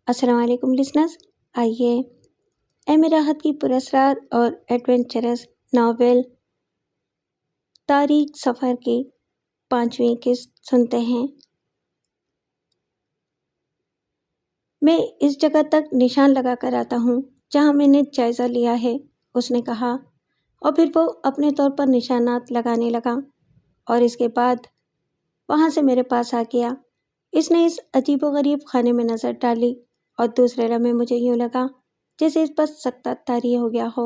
السلام علیکم لسنرز، آئیے ایم راحت کی پراسرار اور ایڈونچرس ناول تاریک سفر کی 5ویں قسط سنتے ہیں۔ میں اس جگہ تک نشان لگا کر آتا ہوں جہاں میں نے جائزہ لیا ہے، اس نے کہا، اور پھر وہ اپنے طور پر نشانات لگانے لگا اور اس کے بعد وہاں سے میرے پاس آ گیا۔ اس نے اس عجیب و غریب خانے میں نظر ڈالی اور دوسرے لمحے مجھے یوں لگا جیسے اس پر سخت طاری ہو گیا ہو۔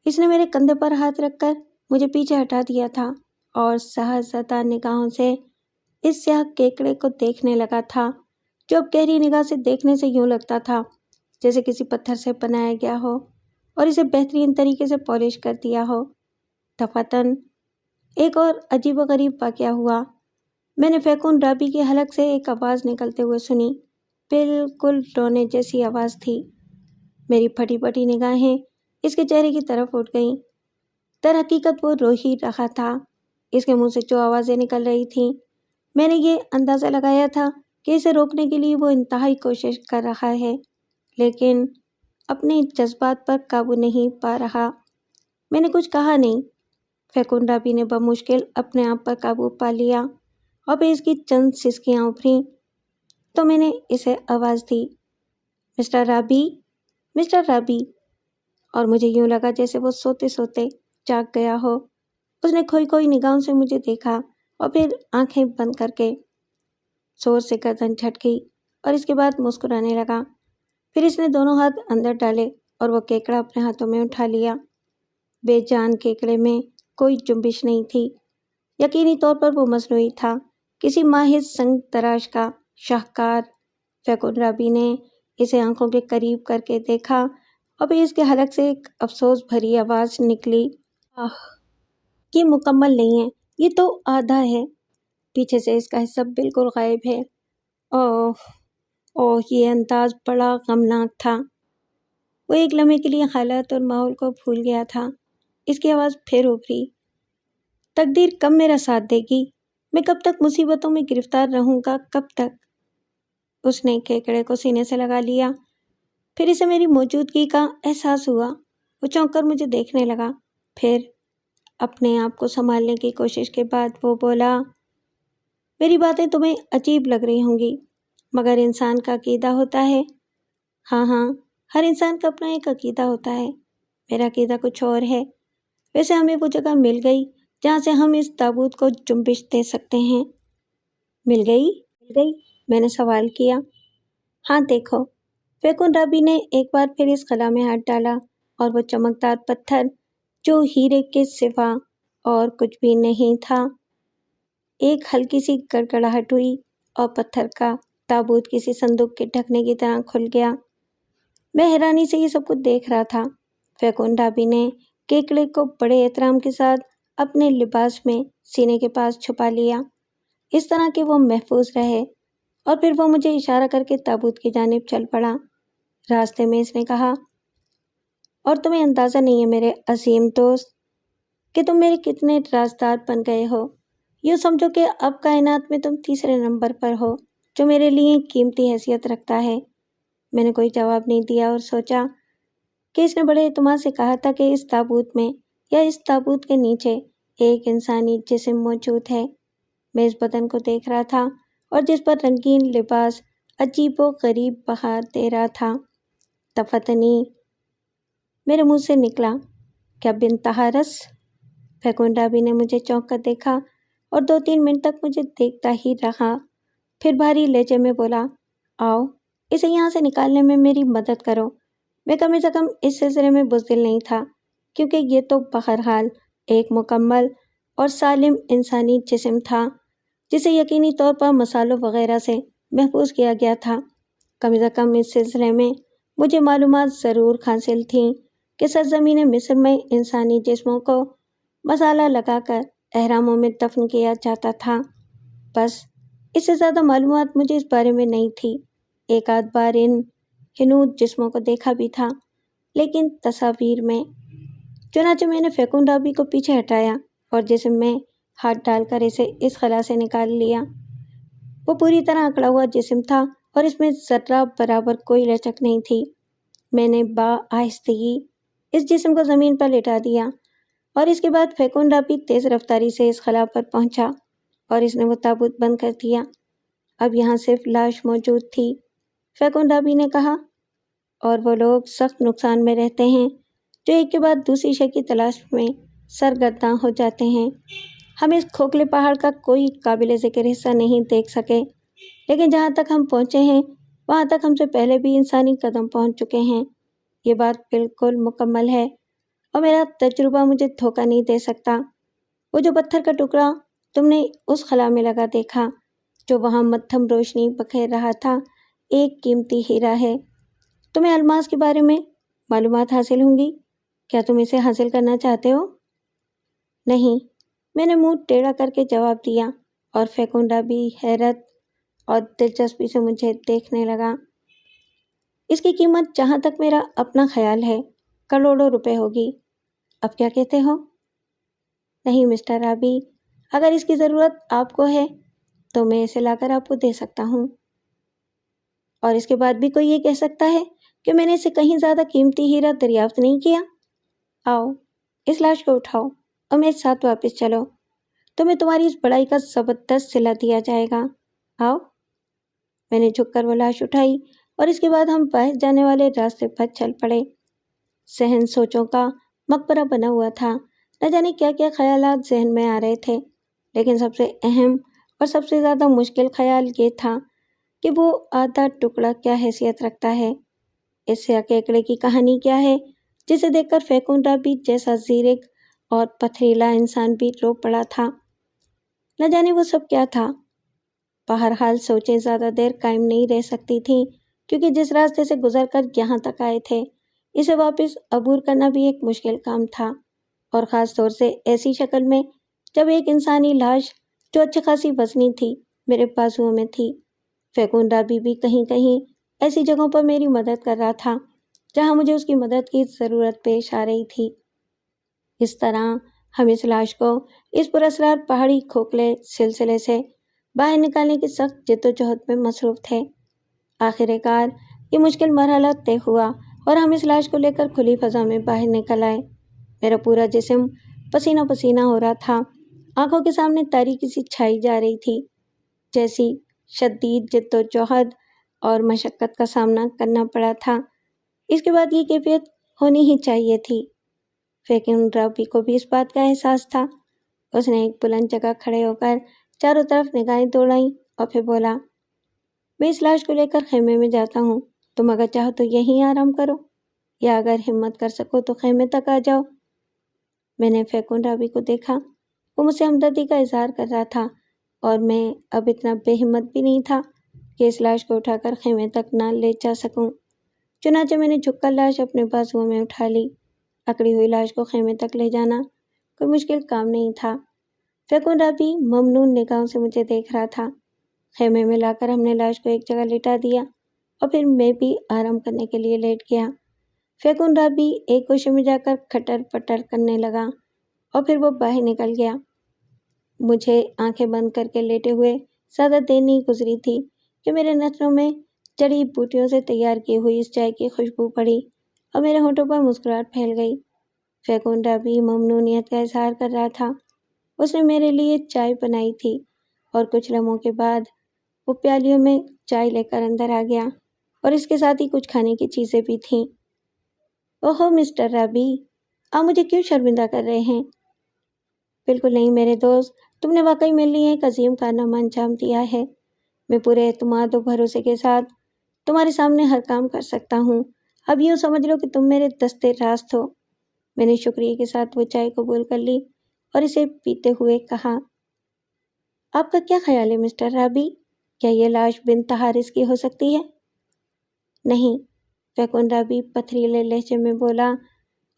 اس نے میرے کندھے پر ہاتھ رکھ کر مجھے پیچھے ہٹا دیا تھا اور سہزادہ نگاہوں سے اس سیاہ کیکڑے کو دیکھنے لگا تھا جو اب گہری نگاہ سے دیکھنے سے یوں لگتا تھا جیسے کسی پتھر سے بنایا گیا ہو اور اسے بہترین طریقے سے پالش کر دیا ہو۔ دفعتاً ایک اور عجیب و غریب واقعہ ہوا۔ میں نے فیکون رابی کی حلق سے ایک آواز نکلتے ہوئے سنی، بالکل رونے جیسی آواز تھی۔ میری پھٹی پھٹی نگاہیں اس کے چہرے کی طرف اٹھ گئیں۔ در حقیقت وہ رو ہی رہا تھا۔ اس کے منہ سے جو آوازیں نکل رہی تھیں، میں نے یہ اندازہ لگایا تھا کہ اسے روکنے کے لیے وہ انتہائی کوشش کر رہا ہے، لیکن اپنے جذبات پر قابو نہیں پا رہا۔ میں نے کچھ کہا نہیں۔ فیکون رابی نے بمشکل اپنے آپ پر قابو پا لیا اور پھر اس کی چند سسکیاں ابھریں تو میں نے اسے آواز دی، مسٹر رابی، مسٹر رابی، اور مجھے یوں لگا جیسے وہ سوتے سوتے جاگ گیا ہو۔ اس نے کھوئی کھوئی نگاہوں سے مجھے دیکھا اور پھر آنکھیں بند کر کے زور سے گردن جھٹکی اور اس کے بعد مسکرانے لگا۔ پھر اس نے دونوں ہاتھ اندر ڈالے اور وہ کیکڑا اپنے ہاتھوں میں اٹھا لیا۔ بے جان کیکڑے میں کوئی جنبش نہیں تھی۔ یقینی طور پر وہ مصنوعی تھا، کسی ماہر سنگ تراش کا شاہکار۔ فیکون رابی نے اسے آنکھوں کے قریب کر کے دیکھا اور پھر اس کے حلق سے ایک افسوس بھری آواز نکلی، یہ مکمل نہیں ہے، یہ تو آدھا ہے، پیچھے سے اس کا حصہ بالکل غائب ہے۔ اوہ، یہ انداز بڑا غمناک تھا۔ وہ ایک لمحے کے لیے حالات اور ماحول کو بھول گیا تھا۔ اس کی آواز پھر ابھری، تقدیر کب میرا ساتھ دے گی؟ میں کب تک مصیبتوں میں گرفتار رہوں گا، کب تک؟ اس نے کیکڑے کو سینے سے لگا لیا۔ پھر اسے میری موجودگی کا احساس ہوا۔ وہ چونک کر مجھے دیکھنے لگا۔ پھر اپنے آپ کو سنبھالنے کی کوشش کے بعد وہ بولا، میری باتیں تمہیں عجیب لگ رہی ہوں گی، مگر انسان کا عقیدہ ہوتا ہے۔ ہاں، ہر انسان کا اپنا ایک عقیدہ ہوتا ہے۔ میرا عقیدہ کچھ اور ہے۔ ویسے ہمیں وہ جگہ مل گئی جہاں سے ہم اس تابوت کو جنبش دے سکتے ہیں۔ مل گئی؟ میں نے سوال کیا۔ ہاں دیکھو، فیکون رابی نے ایک بار پھر اس خلا میں ہاتھ ڈالا اور وہ چمکدار پتھر جو ہیرے کے سوا اور کچھ بھی نہیں تھا، ایک ہلکی سی گڑگڑاہٹ ہوئی اور پتھر کا تابوت کسی صندوق کے ڈھکنے کی طرح کھل گیا۔ میں حیرانی سے یہ سب کچھ دیکھ رہا تھا۔ فیکون رابی نے کیکڑے کو بڑے احترام کے ساتھ اپنے لباس میں سینے کے پاس چھپا لیا، اس طرح کہ وہ محفوظ رہے، اور پھر وہ مجھے اشارہ کر کے تابوت کی جانب چل پڑا۔ راستے میں اس نے کہا، اور تمہیں اندازہ نہیں ہے میرے عظیم دوست کہ تم میرے کتنے رازدار بن گئے ہو۔ یوں سمجھو کہ اب کائنات میں تم تیسرے نمبر پر ہو جو میرے لیے قیمتی حیثیت رکھتا ہے۔ میں نے کوئی جواب نہیں دیا اور سوچا کہ اس نے بڑے اعتماد سے کہا تھا کہ اس تابوت میں یا اس تابوت کے نیچے ایک انسانی جسم موجود ہے۔ میں اس بدن کو دیکھ رہا تھا اور جس پر رنگین لباس عجیب و غریب بہار دے رہا تھا۔ تفتنی میرے منہ سے نکلا، کیا بنت حارث؟ فیکون رابی نے مجھے چونک کر دیکھا اور 2-3 منٹ تک مجھے دیکھتا ہی رہا، پھر بھاری لہجے میں بولا، آؤ اسے یہاں سے نکالنے میں میری مدد کرو۔ میں کم از کم اس سلسلے میں بزدل نہیں تھا، کیونکہ یہ تو بہرحال ایک مکمل اور سالم انسانی جسم تھا جسے یقینی طور پر مسالوں وغیرہ سے محفوظ کیا گیا تھا۔ کم از کم اس سلسلے میں مجھے معلومات ضرور حاصل تھیں کہ سرزمین مصر میں انسانی جسموں کو مسالہ لگا کر اہراموں میں دفن کیا جاتا تھا۔ بس اس سے زیادہ معلومات مجھے اس بارے میں نہیں تھی۔ ایک آدھ بار ان ہنود جسموں کو دیکھا بھی تھا، لیکن تصاویر میں۔ چنانچہ میں نے فیکون رابی کو پیچھے ہٹایا اور جسم میں ہاتھ ڈال کر اسے اس خلا سے نکال لیا۔ وہ پوری طرح اکڑا ہوا جسم تھا اور اس میں ذرہ برابر کوئی لچک نہیں تھی۔ میں نے آہستگی اس جسم کو زمین پر لٹا دیا اور اس کے بعد فیکونڈا بھی تیز رفتاری سے اس خلا پر پہنچا اور اس نے وہ تابوت بند کر دیا۔ اب یہاں صرف لاش موجود تھی، فیکونڈا بھی نے کہا، اور وہ لوگ سخت نقصان میں رہتے ہیں جو ایک کے بعد دوسری شے کی تلاش میں سرگرداں ہو جاتے ہیں۔ ہم اس کھوکھلے پہاڑ کا کوئی قابل ذکر حصہ نہیں دیکھ سکے، لیکن جہاں تک ہم پہنچے ہیں وہاں تک ہم سے پہلے بھی انسانی قدم پہنچ چکے ہیں۔ یہ بات بالکل مکمل ہے اور میرا تجربہ مجھے دھوکہ نہیں دے سکتا۔ وہ جو پتھر کا ٹکڑا تم نے اس خلا میں لگا دیکھا جو وہاں مدھم روشنی بکھیر رہا تھا، ایک قیمتی ہیرا ہے۔ تمہیں الماس کے بارے میں معلومات حاصل ہوں گی، کیا تم اسے حاصل کرنا چاہتے ہو؟ نہیں، میں نے منہ ٹیڑھا کر کے جواب دیا اور فیکونڈا بھی حیرت اور دلچسپی سے مجھے دیکھنے لگا۔ اس کی قیمت جہاں تک میرا اپنا خیال ہے کروڑوں روپے ہوگی۔ اب کیا کہتے ہو؟ نہیں مسٹر رابی، اگر اس کی ضرورت آپ کو ہے تو میں اسے لا کر آپ کو دے سکتا ہوں، اور اس کے بعد بھی کوئی یہ کہہ سکتا ہے کہ میں نے اسے کہیں زیادہ قیمتی ہیرا دریافت نہیں کیا؟ آؤ، اس لاش کو اٹھاؤ اور میرے ساتھ واپس چلو، تمہیں تمہاری اس بڑائی کا زبردست صلہ دیا جائے گا۔ آؤ۔ میں نے جھک کر وہ لاش اٹھائی اور اس کے بعد ہم باہر جانے والے راستے پر چل پڑے۔ ذہن سوچوں کا مقبرہ بنا ہوا تھا، نہ جانے کیا کیا خیالات ذہن میں آ رہے تھے، لیکن سب سے اہم اور سب سے زیادہ مشکل خیال یہ تھا کہ وہ آدھا ٹکڑا کیا حیثیت رکھتا ہے، اس سے کیکڑے کی کہانی کیا ہے جسے دیکھ کر فیکونڈا بھی جیسا زیرک اور پتھریلا انسان بھی رو پڑا تھا۔ نہ جانے وہ سب کیا تھا۔ بہرحال سوچیں زیادہ دیر قائم نہیں رہ سکتی تھیں، کیونکہ جس راستے سے گزر کر یہاں تک آئے تھے اسے واپس عبور کرنا بھی ایک مشکل کام تھا، اور خاص طور سے ایسی شکل میں جب ایک انسانی لاش جو اچھی خاصی وزنی تھی میرے بازوؤں میں تھی۔ فیکونڈا بھی کہیں کہیں ایسی جگہوں پر میری مدد کر رہا تھا جہاں مجھے اس کی مدد کی ضرورت پیش آ رہی تھی۔ اس طرح ہم اس لاش کو اس پراسرار پہاڑی کھوکھلے سلسلے سے باہر نکالنے کی سخت جد و جہد میں مصروف تھے۔ آخر کار یہ مشکل مرحلہ طے ہوا اور ہم اس لاش کو لے کر کھلی فضا میں باہر نکل آئے۔ میرا پورا جسم پسینہ پسینہ ہو رہا تھا، آنکھوں کے سامنے تاریکی سی چھائی جا رہی تھی، جیسی شدید جد و جہد اور مشقت کا سامنا کرنا پڑا تھا۔ اس کے بعد یہ کیفیت ہونی ہی چاہیے تھی۔ فیکونڈا کو بھی اس بات کا احساس تھا۔ اس نے ایک بلند جگہ کھڑے ہو کر چاروں طرف نگاہیں دوڑائیں اور پھر بولا، میں اس لاش کو لے کر خیمے میں جاتا ہوں، تم اگر چاہو تو یہیں آرام کرو، یا اگر ہمت کر سکو تو خیمے تک آ جاؤ۔ میں نے فیکونڈا کو دیکھا، وہ مجھ سے ہمدردی کا اظہار کر رہا تھا، اور میں اب اتنا بے ہمت بھی نہیں تھا کہ اس لاش کو اٹھا کر خیمے تک نہ لے جا سکوں۔ چنانچہ میں نے جھک کر لاش اپنے بازوؤں میں اٹھا لی۔ اکڑی ہوئی لاش کو خیمے تک لے جانا کوئی مشکل کام نہیں تھا۔ فیکونڈا بھی ممنون نگاہوں سے مجھے دیکھ رہا تھا۔ خیمے میں لا کر ہم نے لاش کو ایک جگہ لٹا دیا اور پھر میں بھی آرام کرنے کے لیے لیٹ گیا۔ فیکونڈا بھی ایک گوشے میں جا کر کھٹر پٹر کرنے لگا اور پھر وہ باہر نکل گیا۔ مجھے آنکھیں بند کر کے لیٹے ہوئے زیادہ دیر نہیں گزری تھی کہ میرے نتنوں میں جڑی بوٹیوں سے تیار کی ہوئی اس چائے کی خوشبو پڑی اور میرے ہونٹوں پر مسکراہٹ پھیل گئی۔ فیکونڈا بھی ممنونیت کا اظہار کر رہا تھا۔ اس نے میرے لیے چائے بنائی تھی اور کچھ لمحوں کے بعد وہ پیالیوں میں چائے لے کر اندر آ گیا، اور اس کے ساتھ ہی کچھ کھانے کی چیزیں بھی تھیں۔ اوہو مسٹر رابی، آپ مجھے کیوں شرمندہ کر رہے ہیں؟ بالکل نہیں میرے دوست، تم نے واقعی میرے لیے ایک عظیم کارنامہ انجام دیا ہے۔ میں پورے اعتماد و بھروسے کے ساتھ تمہارے سامنے ہر کام کر سکتا ہوں۔ اب یوں سمجھ لو کہ تم میرے دستے راست ہو۔ میں نے شکریہ کے ساتھ وہ چائے قبول کر لی اور اسے پیتے ہوئے کہا، آپ کا کیا خیال ہے مسٹر رابی؟ کیا یہ لاش بنت حارث کی ہو سکتی ہے؟ نہیں، فیکونڈا بھی پتھریلے لہجے میں بولا،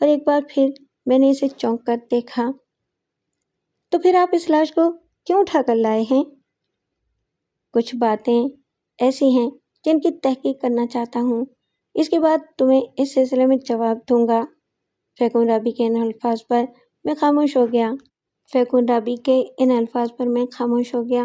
اور ایک بار پھر میں نے اسے چونک کر دیکھا۔ تو پھر آپ اس لاش کو کیوں اٹھا کر لائے ہیں؟ کچھ باتیں ایسی ہیں جن کی تحقیق کرنا چاہتا ہوں، اس کے بعد تمہیں اس سلسلے میں جواب دوں گا۔ فیکونڈا کے ان الفاظ پر میں خاموش ہو گیا۔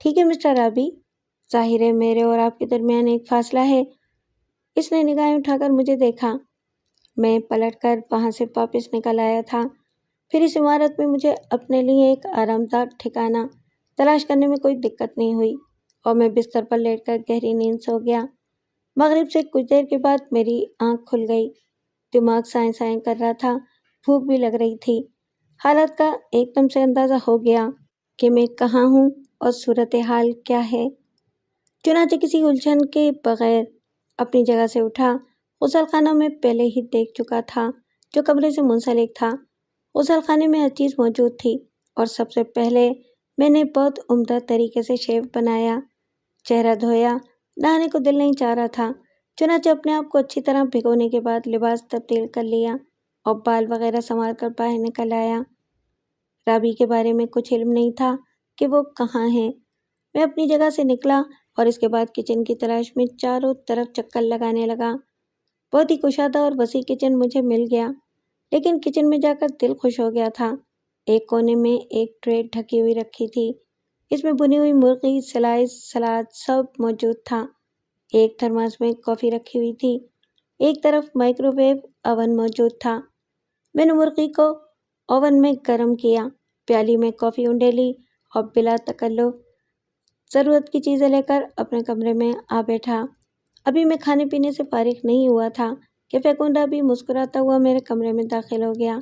ٹھیک ہے مسٹر رابی، ظاہر ہے میرے اور آپ کے درمیان ایک فاصلہ ہے۔ اس نے نگاہیں اٹھا کر مجھے دیکھا۔ میں پلٹ کر وہاں سے واپس نکل آیا تھا۔ پھر اس عمارت میں مجھے اپنے لیے ایک آرام دہ ٹھکانہ تلاش کرنے میں کوئی دقت نہیں ہوئی اور میں بستر پر لیٹ کر گہری نیند سو گیا۔ مغرب سے کچھ دیر کے بعد میری آنکھ کھل گئی۔ دماغ سائیں سائیں کر رہا تھا، بھوک بھی لگ رہی تھی۔ حالت کا ایک دم سے اندازہ ہو گیا کہ میں کہاں ہوں اور صورتحال کیا ہے۔ چنانچہ کسی الجھن کے بغیر اپنی جگہ سے اٹھا۔ غسل خانہ میں پہلے ہی دیکھ چکا تھا، جو کمرے سے منسلک تھا۔ غسل خانے میں ہر چیز موجود تھی اور سب سے پہلے میں نے بہت عمدہ طریقے سے شیو بنایا، چہرہ دھویا۔ نہانے کو دل نہیں چاہ رہا تھا، چنانچہ اپنے آپ کو اچھی طرح بھگونے کے بعد لباس تبدیل کر لیا اور بال وغیرہ سنوار کر باہر نکل آیا۔ رابی کے بارے میں کچھ علم نہیں تھا کہ وہ کہاں ہے۔ میں اپنی جگہ سے نکلا اور اس کے بعد کچن کی تلاش میں چاروں طرف چکر لگانے لگا۔ بہت ہی کشادہ اور وسیع کچن مجھے مل گیا، لیکن کچن میں جا کر دل خوش ہو گیا تھا۔ ایک کونے میں ایک ٹرے ڈھکی ہوئی رکھی تھی، اس میں بنی ہوئی مرغی، سلائس، سلاد سب موجود تھا۔ ایک تھرماس میں کافی رکھی ہوئی تھی، ایک طرف مائکرو ویو اوون موجود تھا۔ میں نے مرغی کو اوون میں گرم کیا، پیالی میں کافی انڈیلی اور بلا تکلف ضرورت کی چیزیں لے کر اپنے کمرے میں آ بیٹھا۔ ابھی میں کھانے پینے سے فارغ نہیں ہوا تھا کہ فیکنڈا بھی مسکراتا ہوا میرے کمرے میں داخل ہو گیا۔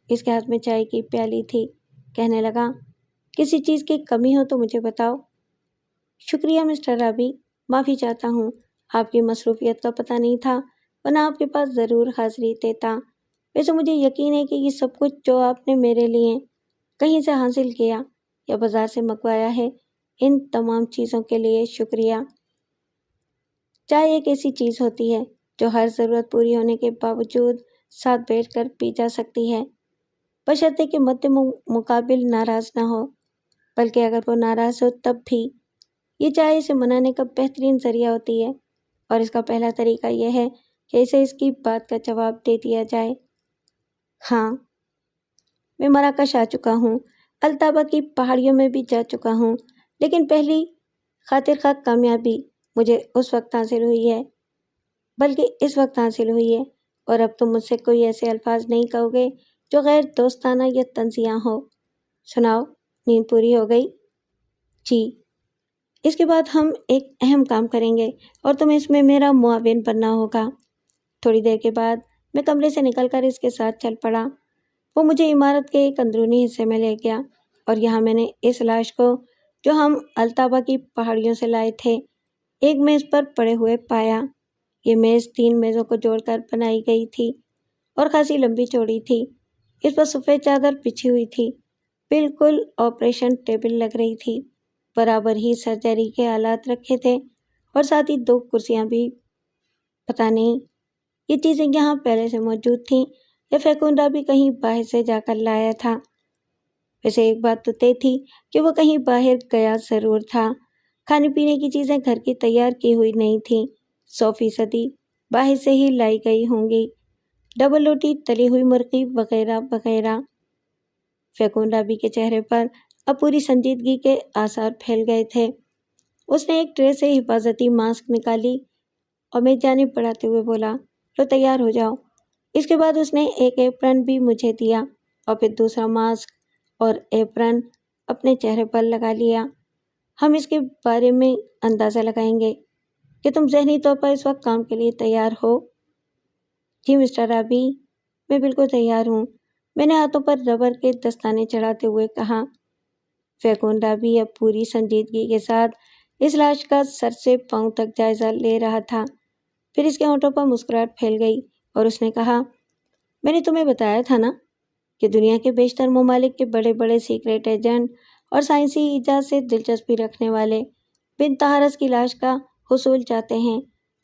اس کے ہاتھ میں چائے کی پیالی تھی۔ کہنے لگا، کسی چیز کی کمی ہو تو مجھے بتاؤ۔ شکریہ مسٹر رابی، معافی چاہتا ہوں، آپ کی مصروفیت کا پتہ نہیں تھا، ورنہ آپ کے پاس ضرور حاضری دیتا۔ ویسے مجھے یقین ہے کہ یہ سب کچھ جو آپ نے میرے لیے کہیں سے حاصل کیا یا بازار سے منگوایا ہے، ان تمام چیزوں کے لیے شکریہ۔ چائے ایک ایسی چیز ہوتی ہے جو ہر ضرورت پوری ہونے کے باوجود ساتھ بیٹھ کر پی جا سکتی ہے، بشرطے کہ مد مقابل ناراض نہ ہو، بلکہ اگر وہ ناراض ہو تب بھی۔ یہ چائے اسے منانے کا بہترین ذریعہ ہوتی ہے، اور اس کا پہلا طریقہ یہ ہے کہ اسے اس کی بات کا جواب دے دیا جائے۔ ہاں، میں مراکش آ چکا ہوں، الطابہ کی پہاڑیوں میں بھی جا چکا ہوں، لیکن پہلی خاطر خواہ کامیابی مجھے اس وقت حاصل ہوئی ہے، بلکہ اس وقت حاصل ہوئی ہے، اور اب تم مجھ سے کوئی ایسے الفاظ نہیں کہو گے جو غیر دوستانہ یا تنزیہ ہو۔ سناؤ، نیند پوری ہو گئی؟ جی۔ اس کے بعد ہم ایک اہم کام کریں گے اور تمہیں اس میں میرا معاون بننا ہوگا۔ تھوڑی دیر کے بعد میں کمرے سے نکل کر اس کے ساتھ چل پڑا۔ وہ مجھے عمارت کے ایک اندرونی حصے میں لے گیا اور یہاں میں نے اس لاش کو، جو ہم الطابہ کی پہاڑیوں سے لائے تھے، ایک میز پر پڑے ہوئے پایا۔ یہ میز 3 میزوں کو جوڑ کر بنائی گئی تھی اور خاصی لمبی چوڑی تھی۔ اس پر سفید چادر بچھی ہوئی تھی، بالکل آپریشن ٹیبل لگ رہی تھی۔ برابر ہی سرجری کے آلات رکھے تھے اور ساتھ ہی 2 کرسیاں بھی۔ پتہ نہیں یہ چیزیں یہاں پہلے سے موجود تھیں یا فیکنڈا بھی کہیں باہر سے جا کر لایا تھا۔ ویسے ایک بات تو طے تھی کہ وہ کہیں باہر گیا ضرور تھا۔ کھانے پینے کی چیزیں گھر کی تیار کی ہوئی نہیں تھیں، 100% باہر سے ہی لائی گئی ہوں گی، ڈبل روٹی، تلی ہوئی مرغی وغیرہ وغیرہ۔ فیکنڈا بھی کے چہرے پر اب پوری سنجیدگی کے آثار پھیل گئے تھے۔ اس نے ایک ٹرے سے حفاظتی ماسک نکالی اور میں جانب بڑھاتے ہوئے بولا، لو تیار ہو جاؤ۔ اس کے بعد اس نے ایک ایپرن بھی مجھے دیا اور پھر دوسرا ماسک اور ایپرن اپنے چہرے پر لگا لیا۔ ہم اس کے بارے میں اندازہ لگائیں گے کہ تم ذہنی طور پر اس وقت کام کے لیے تیار ہو۔ جی مسٹر رابی، میں بالکل تیار ہوں، میں نے ہاتھوں پر ربر کے دستانے چڑھاتے ہوئے کہا۔ فیکنڈا بھی اب پوری سنجیدگی کے ساتھ اس لاش کا سر سے پاؤں تک جائزہ لے رہا تھا۔ پھر اس کے ہونٹوں پر مسکراہٹ پھیل گئی اور اس نے کہا، میں نے تمہیں بتایا تھا نا کہ دنیا کے بیشتر ممالک کے بڑے بڑے سیکریٹ ایجنٹ اور سائنسی ایجاد سے دلچسپی رکھنے والے بنت حارث کی لاش کا حصول چاہتے ہیں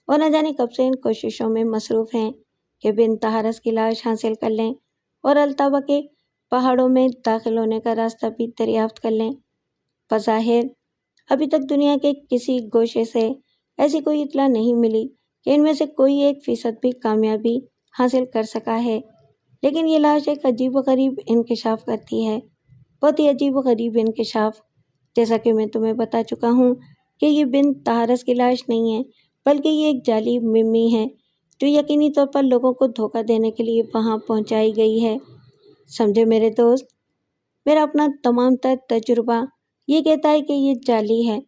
اور نہ جانے کب سے ان کوششوں میں مصروف ہیں کہ بنت حارث کی لاش حاصل کر لیں اور الطابہ کے پہاڑوں میں داخل ہونے کا راستہ بھی دریافت کر لیں۔ بظاہر ابھی تک دنیا کے کسی گوشے سے ایسی کوئی اطلاع نہیں ملی کہ ان میں سے کوئی 1% بھی کامیابی حاصل کر سکا ہے، لیکن یہ لاش ایک عجیب و غریب انکشاف کرتی ہے، بہت ہی عجیب و غریب انکشاف۔ جیسا کہ میں تمہیں بتا چکا ہوں کہ یہ بنت طاہرس کی لاش نہیں ہے، بلکہ یہ ایک جعلی ممی ہے جو یقینی طور پر لوگوں کو دھوکہ دینے کے لیے وہاں پہنچائی گئی ہے۔ سمجھے میرے دوست، میرا اپنا تمام تر تجربہ یہ کہتا ہے کہ یہ جعلی ہے۔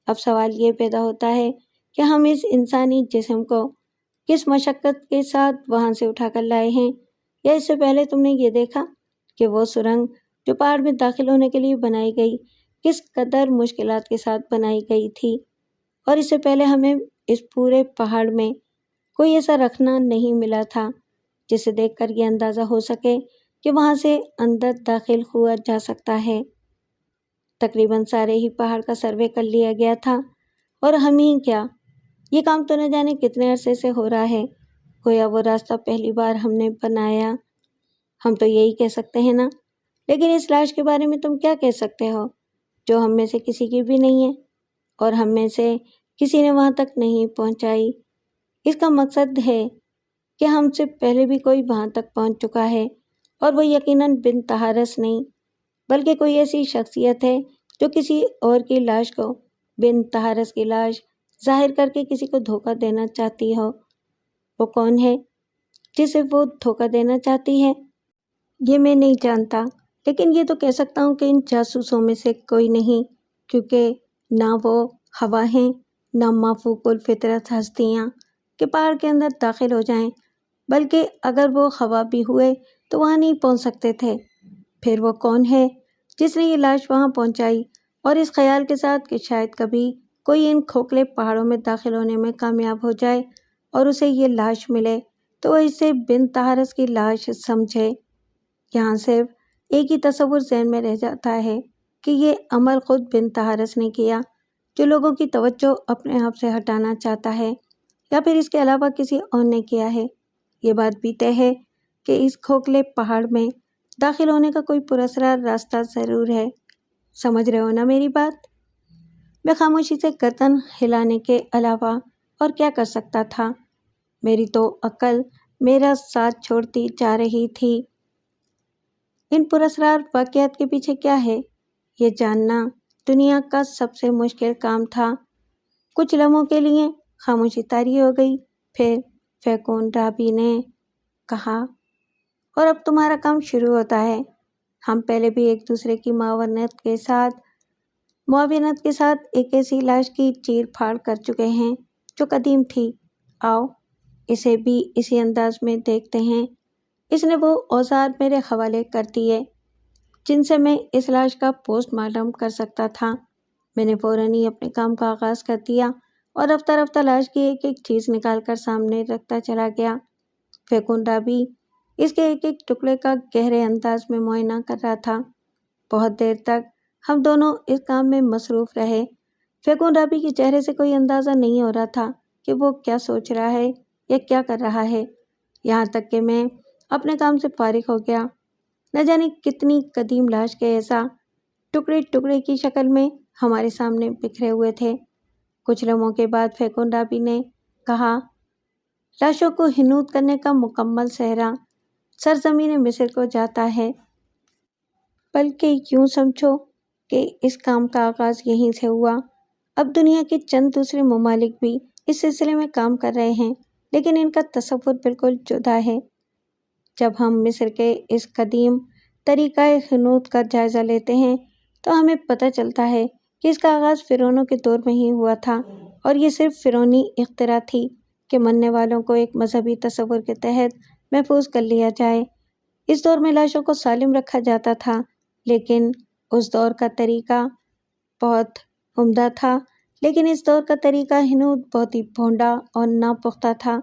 اب سوال یہ پیدا ہوتا ہے کہ ہم اس انسانی جسم کو کس مشقت کے ساتھ وہاں سے اٹھا کر لائے ہیں، یا اس سے پہلے تم نے یہ دیکھا کہ وہ سرنگ جو پہاڑ میں داخل ہونے کے لیے بنائی گئی کس قدر مشکلات کے ساتھ بنائی گئی تھی، اور اس سے پہلے ہمیں اس پورے پہاڑ میں کوئی ایسا رکھنا نہیں ملا تھا جسے دیکھ کر یہ اندازہ ہو سکے کہ وہاں سے اندر داخل ہوا جا سکتا ہے۔ تقریباً سارے ہی پہاڑ کا سروے کر لیا گیا تھا، اور ہم ہی کیا، یہ کام تو نہ جانے کتنے عرصے سے ہو رہا ہے، گویا وہ راستہ پہلی بار ہم نے بنایا۔ ہم تو یہی کہہ سکتے ہیں نا، لیکن اس لاش کے بارے میں تم کیا کہہ سکتے ہو جو ہم میں سے کسی کی بھی نہیں ہے، اور ہم میں سے کسی نے وہاں تک نہیں پہنچائی؟ اس کا مقصد ہے کہ ہم سے پہلے بھی کوئی وہاں تک پہنچ چکا ہے، اور وہ یقیناً بنت طاہرس نہیں، بلکہ کوئی ایسی شخصیت ہے جو کسی اور کی لاش کو بنت طاہرس کی لاش ظاہر کر کے کسی کو دھوکہ دینا چاہتی ہو۔ وہ کون ہے جسے وہ دھوکہ دینا چاہتی ہے؟ یہ میں نہیں جانتا، لیکن یہ تو کہہ سکتا ہوں کہ ان جاسوسوں میں سے کوئی نہیں، کیونکہ نہ وہ ہوا ہیں، نہ مافوق الفطرت ہستیاں کہ پہاڑ کے اندر داخل ہو جائیں، بلکہ اگر وہ ہوا بھی ہوئے تو وہاں نہیں پہنچ سکتے تھے۔ پھر وہ کون ہے جس نے یہ لاش وہاں پہنچائی، اور اس خیال کے ساتھ کہ شاید کبھی کوئی ان کھوکھلے پہاڑوں میں داخل ہونے میں کامیاب ہو جائے اور اسے یہ لاش ملے تو وہ اسے بنت طاہرس کی لاش سمجھے۔ یہاں صرف ایک ہی تصور ذہن میں رہ جاتا ہے کہ یہ عمل خود بنت طاہرس نے کیا، جو لوگوں کی توجہ اپنے آپ سے ہٹانا چاہتا ہے، یا پھر اس کے علاوہ کسی اور نے کیا ہے۔ یہ بات بھی طے ہے کہ اس کھوکھلے پہاڑ میں داخل ہونے کا کوئی پراسرار راستہ ضرور ہے۔ سمجھ رہے ہو نا میری بات؟ میں خاموشی سے گردن ہلانے کے علاوہ اور کیا کر سکتا تھا؟ میری تو عقل میرا ساتھ چھوڑتی جا رہی تھی۔ ان پراسرار واقعات کے پیچھے کیا ہے، یہ جاننا دنیا کا سب سے مشکل کام تھا۔ کچھ لمحوں کے لیے خاموشی طاری ہو گئی، پھر فیکون رابی نے کہا، اور اب تمہارا کام شروع ہوتا ہے۔ ہم پہلے بھی ایک دوسرے کی معاونت کے ساتھ ایک ایسی لاش کی چیر پھاڑ کر چکے ہیں جو قدیم تھی۔ آؤ اسے بھی اسی انداز میں دیکھتے ہیں۔ اس نے وہ اوزار میرے حوالے کر دیے جن سے میں اس لاش کا پوسٹ مارٹم کر سکتا تھا۔ میں نے فوراً ہی اپنے کام کا آغاز کر دیا اور رفتہ رفتہ لاش کی ایک ایک چیز نکال کر سامنے رکھتا چلا گیا۔ فیکون رابی اس کے ایک ایک ٹکڑے کا گہرے انداز میں معائنہ کر رہا تھا۔ بہت دیر تک ہم دونوں اس کام میں مصروف رہے۔ فیکون رابی کے چہرے سے کوئی اندازہ نہیں ہو رہا تھا کہ وہ کیا سوچ رہا ہے یا کیا کر رہا ہے، یہاں تک کہ میں اپنے کام سے فارغ ہو گیا۔ نہ جانے کتنی قدیم لاش کے ایسا ٹکڑے ٹکڑے کی شکل میں ہمارے سامنے بکھرے ہوئے تھے۔ کچھ لمحوں کے بعد فیکون رابی نے کہا، لاشوں کو حنوط کرنے کا مکمل صحرا سرزمین مصر کو جاتا ہے، بلکہ یوں سمجھو کہ اس کام کا آغاز یہیں سے ہوا۔ اب دنیا کے چند دوسرے ممالک بھی اس سلسلے میں کام کر رہے ہیں، لیکن ان کا تصور بالکل جدا ہے۔ جب ہم مصر کے اس قدیم طریقہ حنوط کا جائزہ لیتے ہیں تو ہمیں پتہ چلتا ہے کہ اس کا آغاز فرعونوں کے دور میں ہی ہوا تھا، اور یہ صرف فرعونی اختراع تھی کہ مرنے والوں کو ایک مذہبی تصور کے تحت محفوظ کر لیا جائے۔ اس دور میں لاشوں کو سالم رکھا جاتا تھا، لیکن اس دور کا طریقہ بہت عمدہ تھا، لیکن اس دور کا طریقہ حنوط بہت ہی بھونڈا اور ناپختہ تھا۔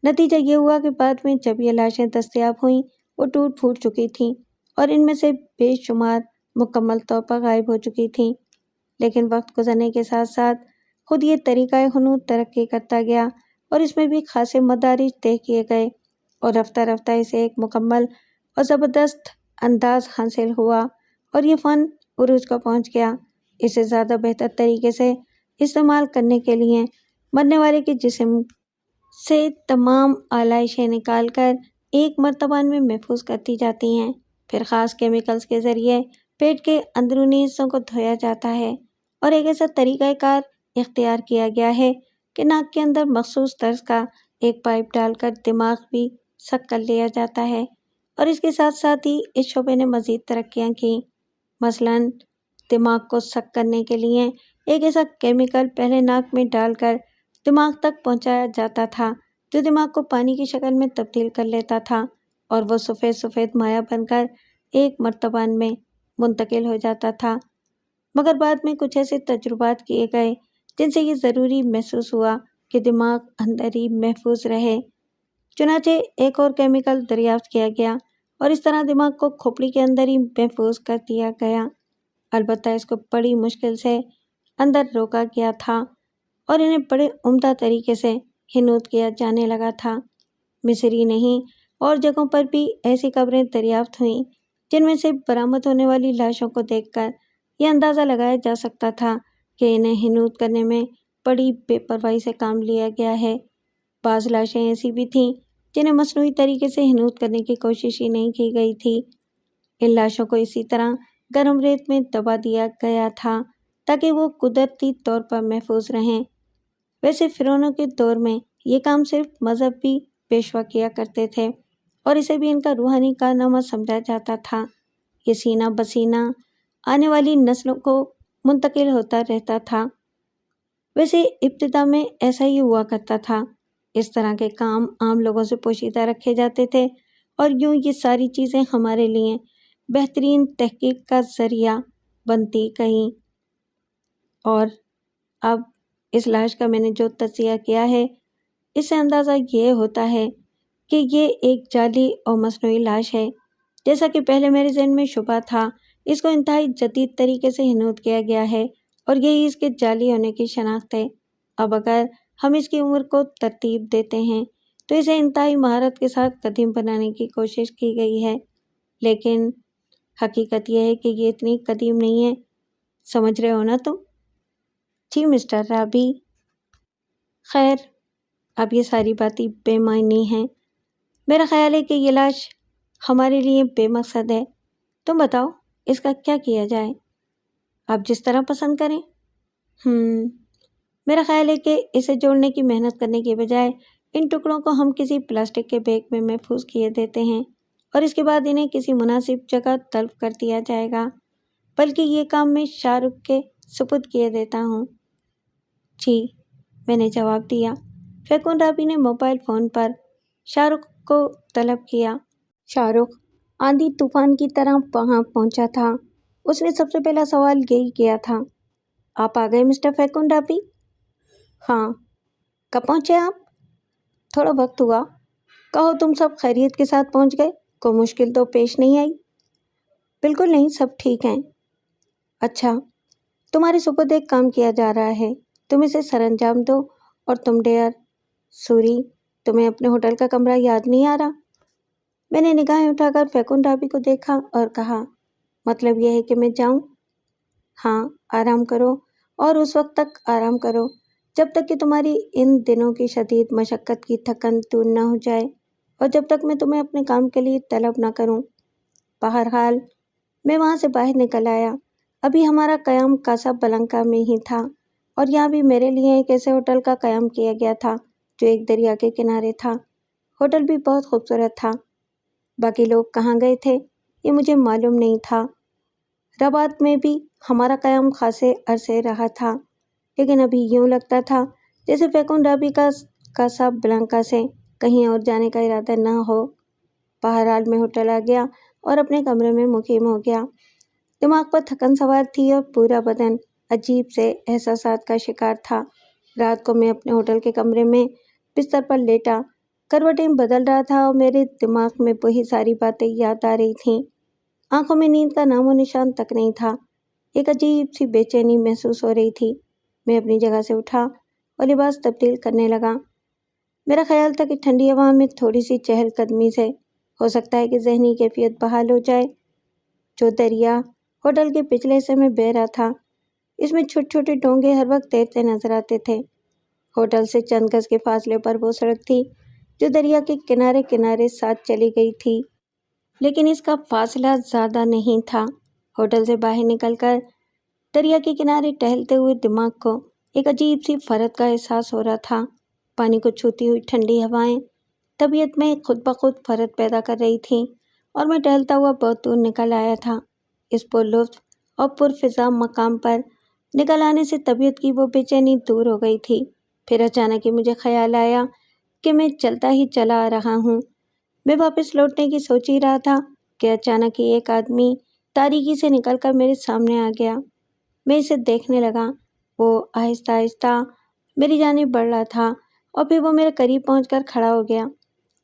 نتیجہ یہ ہوا کہ بعد میں جب یہ لاشیں دستیاب ہوئیں وہ ٹوٹ پھوٹ چکی تھیں، اور ان میں سے بے شمار مکمل طور پر غائب ہو چکی تھیں۔ لیکن وقت گزرنے کے ساتھ ساتھ خود یہ طریقہ حنوط ترقی کرتا گیا، اور اس میں بھی خاصے مدارج طے کیے گئے، اور رفتہ رفتہ اسے ایک مکمل اور زبردست انداز حاصل ہوا، اور یہ فن عروج کو پہنچ گیا۔ اسے زیادہ بہتر طریقے سے استعمال کرنے کے لیے مرنے والے کے جسم سے تمام آلائشیں نکال کر ایک مرتبہ میں محفوظ کرتی جاتی ہیں، پھر خاص کیمیکلز کے ذریعے پیٹ کے اندرونی حصوں کو دھویا جاتا ہے اور ایک ایسا طریقہ کار اختیار کیا گیا ہے کہ ناک کے اندر مخصوص طرز کا ایک پائپ ڈال کر دماغ بھی سک کر لیا جاتا ہے، اور اس کے ساتھ ساتھ ہی اس شعبے نے مزید ترقیاں کی۔ مثلاً دماغ کو سک کرنے کے لیے ایک ایسا کیمیکل پہلے ناک میں ڈال کر دماغ تک پہنچایا جاتا تھا جو دماغ کو پانی کی شکل میں تبدیل کر لیتا تھا، اور وہ سفید سفید مائع بن کر ایک مرتبہ میں منتقل ہو جاتا تھا۔ مگر بعد میں کچھ ایسے تجربات کیے گئے جن سے یہ ضروری محسوس ہوا کہ دماغ اندر ہی محفوظ رہے، چنانچہ ایک اور کیمیکل دریافت کیا گیا اور اس طرح دماغ کو کھوپڑی کے اندر ہی محفوظ کر دیا گیا۔ البتہ اس کو بڑی مشکل سے اندر روکا گیا تھا اور انہیں بڑے عمدہ طریقے سے حنوط کیا جانے لگا تھا۔ مصر ہی نہیں اور جگہوں پر بھی ایسی قبریں دریافت ہوئیں جن میں سے برآمد ہونے والی لاشوں کو دیکھ کر یہ اندازہ لگایا جا سکتا تھا کہ انہیں حنوط کرنے میں بڑی بے پرواہی سے کام لیا گیا ہے۔ بعض لاشیں ایسی بھی تھیں جنہیں مصنوعی طریقے سے حنوط کرنے کی کوشش ہی نہیں کی گئی تھی۔ ان لاشوں کو اسی طرح گرم ریت میں دبا دیا گیا تھا تاکہ وہ قدرتی طور پر محفوظ رہیں۔ ویسے فرعونوں کے دور میں یہ کام صرف مذہبی پیشوا کیا کرتے تھے اور اسے بھی ان کا روحانی کارنامہ سمجھا جاتا تھا۔ یہ سینہ بسینہ آنے والی نسلوں کو منتقل ہوتا رہتا تھا۔ ویسے ابتدا میں ایسا ہی ہوا کرتا تھا۔ اس طرح کے کام عام لوگوں سے پوشیدہ رکھے جاتے تھے اور یوں یہ ساری چیزیں ہمارے لیے بہترین تحقیق کا ذریعہ بنتی گئیں۔ اور اب اس لاش کا میں نے جو تجزیہ کیا ہے، اس سے اندازہ یہ ہوتا ہے کہ یہ ایک جعلی اور مصنوعی لاش ہے۔ جیسا کہ پہلے میرے ذہن میں شبہ تھا، اس کو انتہائی جدید طریقے سے حنوط کیا گیا ہے اور یہی اس کے جعلی ہونے کی شناخت ہے۔ اب اگر ہم اس کی عمر کو ترتیب دیتے ہیں تو اسے انتہائی مہارت کے ساتھ قدیم بنانے کی کوشش کی گئی ہے، لیکن حقیقت یہ ہے کہ یہ اتنی قدیم نہیں ہے۔ سمجھ رہے ہو نا تم؟ جی مسٹر رابی۔ خیر، اب یہ ساری باتیں بے معنی ہیں۔ میرا خیال ہے کہ یہ لاش ہمارے لیے بے مقصد ہے۔ تم بتاؤ اس کا کیا کیا جائے؟ آپ جس طرح پسند کریں۔ میرا خیال ہے کہ اسے جوڑنے کی محنت کرنے کے بجائے ان ٹکڑوں کو ہم کسی پلاسٹک کے بیگ میں محفوظ کیے دیتے ہیں اور اس کے بعد انہیں کسی مناسب جگہ طلب کر دیا جائے گا، بلکہ یہ کام میں شاہ رخ کے سپرد کیے دیتا ہوں۔ جی، میں نے جواب دیا۔ فیکن رابی نے موبائل فون پر شاہ رخ کو طلب کیا۔ شاہ رخ آندھی طوفان کی طرح وہاں پہنچا تھا۔ اس نے سب سے پہلا سوال یہی کیا تھا، آپ آ گئے مسٹر فیکن رابی؟ ہاں۔ کب پہنچے آپ؟ تھوڑا وقت ہوا۔ کہو تم سب خیریت کے ساتھ پہنچ گئے؟ کوئی مشکل تو پیش نہیں آئی؟ بالکل نہیں، سب ٹھیک ہیں۔ اچھا، تمہارے سپرد ایک کام کیا جا رہا ہے، تم اسے سر انجام دو۔ اور تم ڈیئر سوری، تمہیں اپنے ہوٹل کا کمرہ یاد نہیں آ رہا؟ میں نے نگاہیں اٹھا کر فیکن رابی کو دیکھا اور کہا، مطلب یہ ہے کہ میں جاؤں؟ ہاں، آرام کرو اور اس وقت تک آرام کرو جب تک کہ تمہاری ان دنوں کی شدید مشقت کی تھکن دور نہ ہو جائے اور جب تک میں تمہیں اپنے کام کے لیے طلب نہ کروں۔ بہرحال میں وہاں سے باہر نکل آیا۔ ابھی ہمارا قیام کاسا بلنکا میں ہی تھا اور یہاں بھی میرے لیے ایک ایسے ہوٹل کا قیام کیا گیا تھا جو ایک دریا کے کنارے تھا۔ ہوٹل بھی بہت خوبصورت تھا۔ باقی لوگ کہاں گئے تھے یہ مجھے معلوم نہیں تھا۔ رباط میں بھی ہمارا قیام خاصے عرصے رہا تھا، لیکن ابھی یوں لگتا تھا جیسے فیکن رابی کا کاسا بلنکا سے کہیں اور جانے کا ارادہ نہ ہو۔ بہرحال میں ہوٹل آ گیا اور اپنے کمرے میں مقیم ہو گیا۔ دماغ پر تھکن سوار تھی اور پورا بدن عجیب سے احساسات کا شکار تھا۔ رات کو میں اپنے ہوٹل کے کمرے میں بستر پر لیٹا، کروٹیں بدل رہا تھا اور میرے دماغ میں وہی ساری باتیں یاد آ رہی تھیں۔ آنکھوں میں نیند کا نام و نشان تک نہیں تھا۔ ایک عجیب سی بے چینی محسوس ہو رہی تھی۔ میں اپنی جگہ سے اٹھا اور لباس تبدیل کرنے لگا۔ میرا خیال تھا کہ ٹھنڈی ہوا میں تھوڑی سی چہل قدمی سے ہو سکتا ہے کہ ذہنی کیفیت بحال ہو جائے۔ جو دریا ہوٹل کے پچھلے حصے میں بہہ رہا تھا، اس میں چھوٹے چھوٹے ڈونگے ہر وقت تیرتے نظر آتے تھے۔ ہوٹل سے چند گز کے فاصلے پر وہ سڑک تھی جو دریا کے کنارے کنارے ساتھ چلی گئی تھی، لیکن اس کا فاصلہ زیادہ نہیں تھا۔ ہوٹل سے باہر نکل کر دریا کے کنارے ٹہلتے ہوئے دماغ کو ایک عجیب سی فرحت کا احساس ہو رہا تھا۔ پانی کو چھوتی ہوئی ٹھنڈی ہوائیں طبیعت میں خود بخود فرحت پیدا کر رہی تھیں اور میں ٹہلتا ہوا بہت دور نکل آیا تھا۔ اس پرلطف اور پرفضا مقام پر نکل آنے سے طبیعت کی وہ بے چینی دور ہو گئی تھی۔ پھر اچانک ہی مجھے خیال آیا کہ میں چلتا ہی چلا آ رہا ہوں۔ میں واپس لوٹنے کی سوچ ہی رہا تھا کہ اچانک ہی ایک آدمی تاریکی سے نکل کر میرے سامنے آ گیا۔ میں اسے دیکھنے لگا۔ وہ آہستہ آہستہ میری جانب بڑھ رہا تھا اور پھر وہ میرے قریب پہنچ کر کھڑا ہو گیا۔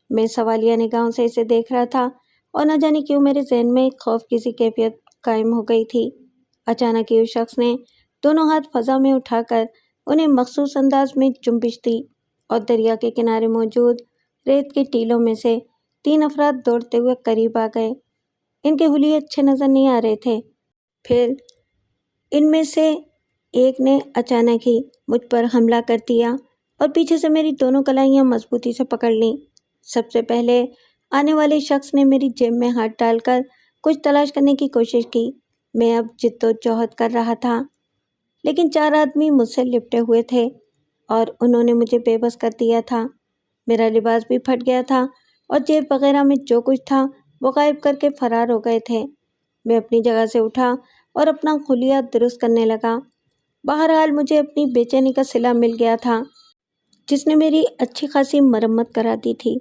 میں سوالیہ نگاہوں سے اسے دیکھ رہا تھا اور نہ جانے کیوں میرے ذہن میں خوف کی سی کیفیت قائم ہو گئی تھی۔ اچانک ہی اس شخص نے دونوں ہاتھ فضا میں اٹھا کر انہیں مخصوص انداز میں جنبش دی اور دریا کے کنارے موجود ریت کے ٹیلوں میں سے 3 افراد دوڑتے ہوئے قریب آ گئے۔ ان کے حلیے اچھے نظر نہیں آ رہے تھے۔ پھر ان میں سے ایک نے اچانک ہی مجھ پر حملہ کر دیا اور پیچھے سے میری دونوں کلائیاں مضبوطی سے پکڑ لیں۔ سب سے پہلے آنے والے شخص نے میری جیب میں ہاتھ ڈال کر کچھ تلاش کرنے کی کوشش کی۔ میں اب جد و جہد کر رہا تھا، لیکن 4 آدمی مجھ سے لپٹے ہوئے تھے اور انہوں نے مجھے بے بس کر دیا تھا۔ میرا لباس بھی پھٹ گیا تھا اور جیب وغیرہ میں جو کچھ تھا وہ غائب کر کے فرار ہو گئے تھے۔ میں اپنی جگہ سے اٹھا اور اپنا خلیہ درست کرنے لگا۔ بہرحال مجھے اپنی بے چینی کا صلہ مل گیا تھا جس نے میری اچھی خاصی مرمت کرا دی تھی۔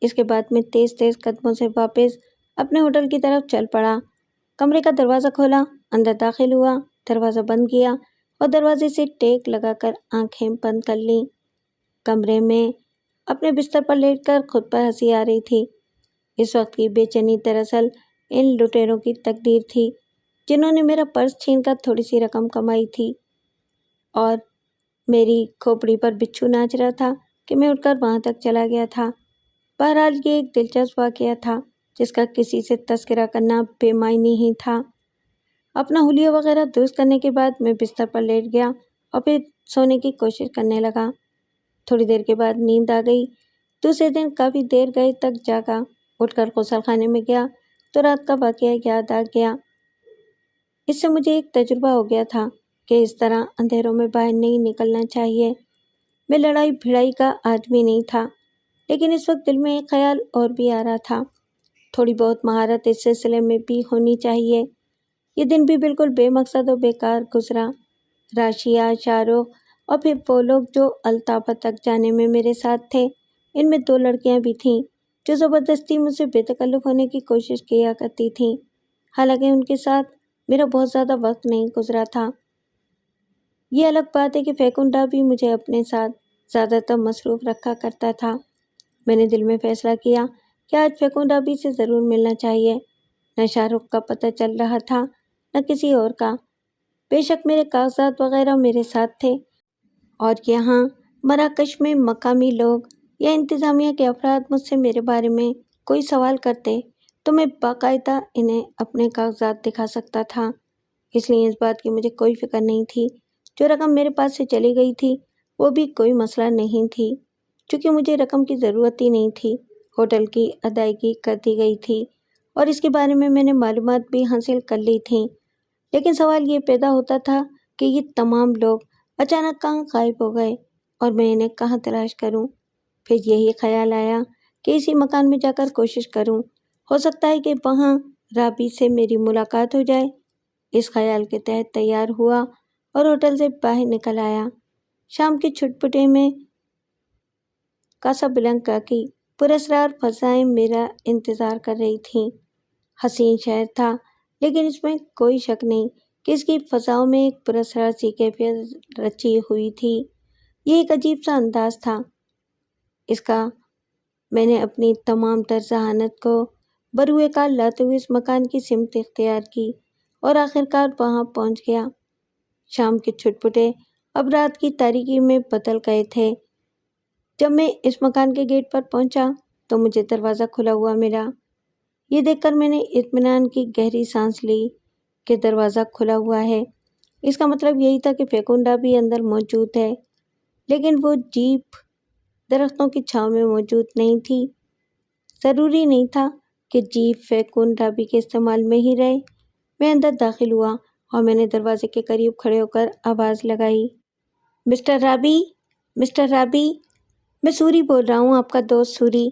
اس کے بعد میں تیز تیز قدموں سے واپس اپنے ہوٹل کی طرف چل پڑا۔ کمرے کا دروازہ کھولا، اندر داخل ہوا، دروازہ بند کیا اور دروازے سے ٹیک لگا کر آنکھیں بند کر لیں۔ کمرے میں اپنے بستر پر لیٹ کر خود پر ہنسی آ رہی تھی۔ اس وقت کی بے چینی دراصل ان لٹیروں کی تقدیر تھی جنہوں نے میرا پرس چھین کر تھوڑی سی رقم کمائی تھی، اور میری کھوپڑی پر بچھو ناچ رہا تھا کہ میں اٹھ کر وہاں تک چلا گیا تھا۔ بہرحال یہ ایک دلچسپ واقعہ تھا جس کا کسی سے تذکرہ کرنا بے معنی ہی تھا۔ اپنا حلیہ وغیرہ درست کرنے کے بعد میں بستر پر لیٹ گیا اور پھر سونے کی کوشش کرنے لگا۔ تھوڑی دیر کے بعد نیند آ گئی۔ دوسرے دن کافی دیر گئے تک جاگا۔ اٹھ کر غسل خانے میں گیا تو رات کا واقعہ یاد آ گیا۔ اس سے مجھے ایک تجربہ ہو گیا تھا کہ اس طرح اندھیروں میں باہر نہیں نکلنا چاہیے۔ میں لڑائی بھڑائی کا آدمی نہیں تھا، لیکن اس وقت دل میں ایک خیال اور بھی آ رہا تھا۔ تھوڑی بہت مہارت اس سلسلے میں بھی ہونی چاہیے۔ یہ دن بھی بالکل بے مقصد و بیکار گزرا۔ راشیہ، شاہ رخ اور پھر وہ لوگ جو الطافہ تک جانے میں میرے ساتھ تھے، ان میں 2 لڑکیاں بھی تھیں جو زبردستی مجھ سے بے تکلف ہونے کی کوشش کیا کرتی تھیں، حالانکہ ان کے ساتھ میرا بہت زیادہ وقت نہیں گزرا تھا۔ یہ الگ بات ہے کہ فیکنڈا بھی مجھے اپنے ساتھ زیادہ تر مصروف رکھا کرتا تھا۔ میں نے دل میں فیصلہ کیا کہ آج فیکنڈا بھی سے ضرور ملنا چاہیے۔ نہ شاہ رخ کا پتہ چل رہا تھا نہ کسی اور کا۔ بے شک میرے کاغذات وغیرہ میرے ساتھ تھے، اور یہاں مراکش میں مقامی لوگ یا انتظامیہ کے افراد مجھ سے میرے بارے میں کوئی سوال کرتے تو میں باقاعدہ انہیں اپنے کاغذات دکھا سکتا تھا۔ اس لیے اس بات کی مجھے کوئی فکر نہیں تھی۔ جو رقم میرے پاس سے چلی گئی تھی وہ بھی کوئی مسئلہ نہیں تھی، چونکہ مجھے رقم کی ضرورت ہی نہیں تھی۔ ہوٹل کی ادائیگی کر دی گئی تھی اور اس کے بارے میں میں نے معلومات بھی حاصل کر لی تھیں، لیکن سوال یہ پیدا ہوتا تھا کہ یہ تمام لوگ اچانک کہاں غائب ہو گئے اور میں انہیں کہاں تلاش کروں۔ پھر یہی خیال آیا کہ اسی مکان میں جا کر کوشش کروں، ہو سکتا ہے کہ وہاں رابی سے میری ملاقات ہو جائے۔ اس خیال کے تحت تیار ہوا اور ہوٹل سے باہر نکل آیا۔ شام کے چھٹپٹے میں کاسابلانکا کی پراسرار فضائیں میرا انتظار کر رہی تھیں۔ حسین شہر تھا، لیکن اس میں کوئی شک نہیں کہ اس کی فضاؤں میں ایک پراسرار سی کیفیت رچی ہوئی تھی۔ یہ ایک عجیب سا انداز تھا اس کا۔ میں نے اپنی تمام تر ذہانت کو بروئے کار لاتے ہوئے اس مکان کی سمت اختیار کی اور آخرکار وہاں پہنچ گیا۔ شام کے چھٹپٹے اب رات کی تاریکی میں بدل گئے تھے۔ جب میں اس مکان کے گیٹ پر پہنچا تو مجھے دروازہ کھلا ہوا ملا۔ یہ دیکھ کر میں نے اطمینان کی گہری سانس لی کہ دروازہ کھلا ہوا ہے۔ اس کا مطلب یہی تھا کہ فیکنڈا بھی اندر موجود ہے، لیکن وہ جیپ درختوں کی چھاؤں میں موجود نہیں تھی۔ ضروری نہیں تھا کہ جیپ فیکنڈا بھی کے استعمال میں ہی رہے۔ میں اندر داخل ہوا اور میں نے دروازے کے قریب کھڑے ہو کر آواز لگائی، مسٹر رابی، مسٹر رابی، میں سوری بول رہا ہوں، آپ کا دوست سوری،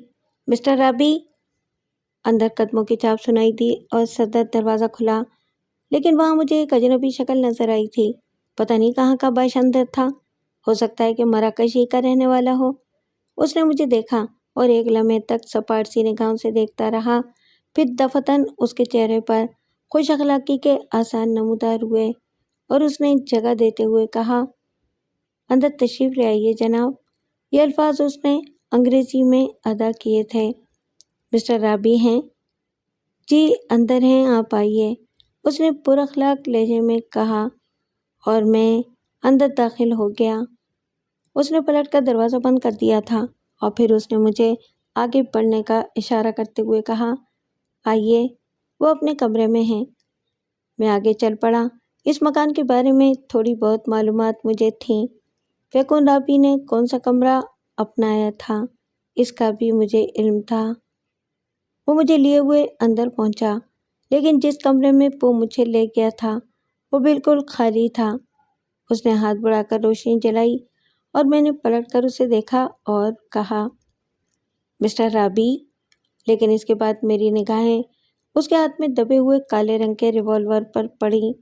مسٹر رابی۔ اندر قدموں کی چاپ سنائی دی اور صدر دروازہ کھلا، لیکن وہاں مجھے ایک اجنبی شکل نظر آئی تھی۔ پتہ نہیں کہاں کا باشندہ تھا، ہو سکتا ہے کہ مراکش ہی کا رہنے والا ہو۔ اس نے مجھے دیکھا اور ایک لمحے تک سپاٹ سی نگاہوں سے دیکھتا رہا، پھر دفتن اس کے چہرے پر خوش اخلاقی کے آثار نمودار ہوئے اور اس نے جگہ دیتے ہوئے کہا، اندر تشریف لے آئیے جناب۔ یہ الفاظ اس نے انگریزی میں ادا کیے تھے۔ مسٹر رابی ہیں؟ جی اندر ہیں، آپ آئیے، اس نے پر اخلاق لہجے میں کہا اور میں اندر داخل ہو گیا۔ اس نے پلٹ کر دروازہ بند کر دیا تھا اور پھر اس نے مجھے آگے بڑھنے کا اشارہ کرتے ہوئے کہا، آئیے، وہ اپنے کمرے میں ہیں۔ میں آگے چل پڑا۔ اس مکان کے بارے میں تھوڑی بہت معلومات مجھے تھیں۔ فیکون رابی نے کون سا کمرہ اپنایا تھا، اس کا بھی مجھے علم تھا۔ وہ مجھے لیے ہوئے اندر پہنچا، لیکن جس کمرے میں وہ مجھے لے گیا تھا وہ بالکل خالی تھا۔ اس نے ہاتھ بڑھا کر روشنی جلائی اور میں نے پلٹ کر اسے دیکھا اور کہا، مسٹر رابی، لیکن اس کے بعد میری نگاہیں اس کے ہاتھ میں دبے ہوئے کالے رنگ کے ریوالور پر پڑیں،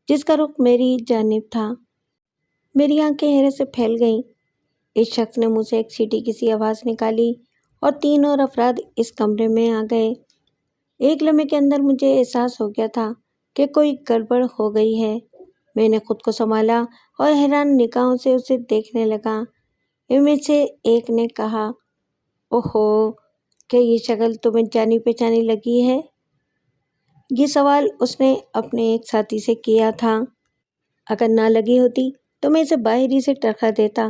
جس کا رخ میری جانب تھا۔ میری آنکھیں حیرت سے پھیل گئیں۔ اس شخص نے منہ سے ایک سیٹی کی سی آواز نکالی اور 3 اور افراد اس کمرے میں آ گئے۔ ایک لمحے کے اندر مجھے احساس ہو گیا تھا کہ کوئی گڑبڑ ہو گئی ہے۔ میں نے خود کو سنبھالا اور حیران نگاہوں سے اسے دیکھنے لگا۔ ان میں سے ایک نے کہا، اوہو، کیا یہ شکل تمہیں جانی پہچانی لگی ہے؟ یہ سوال اس نے اپنے ایک ساتھی سے کیا تھا۔ اگر نہ لگی ہوتی تو میں اسے باہر ہی سے ٹرکا دیتا۔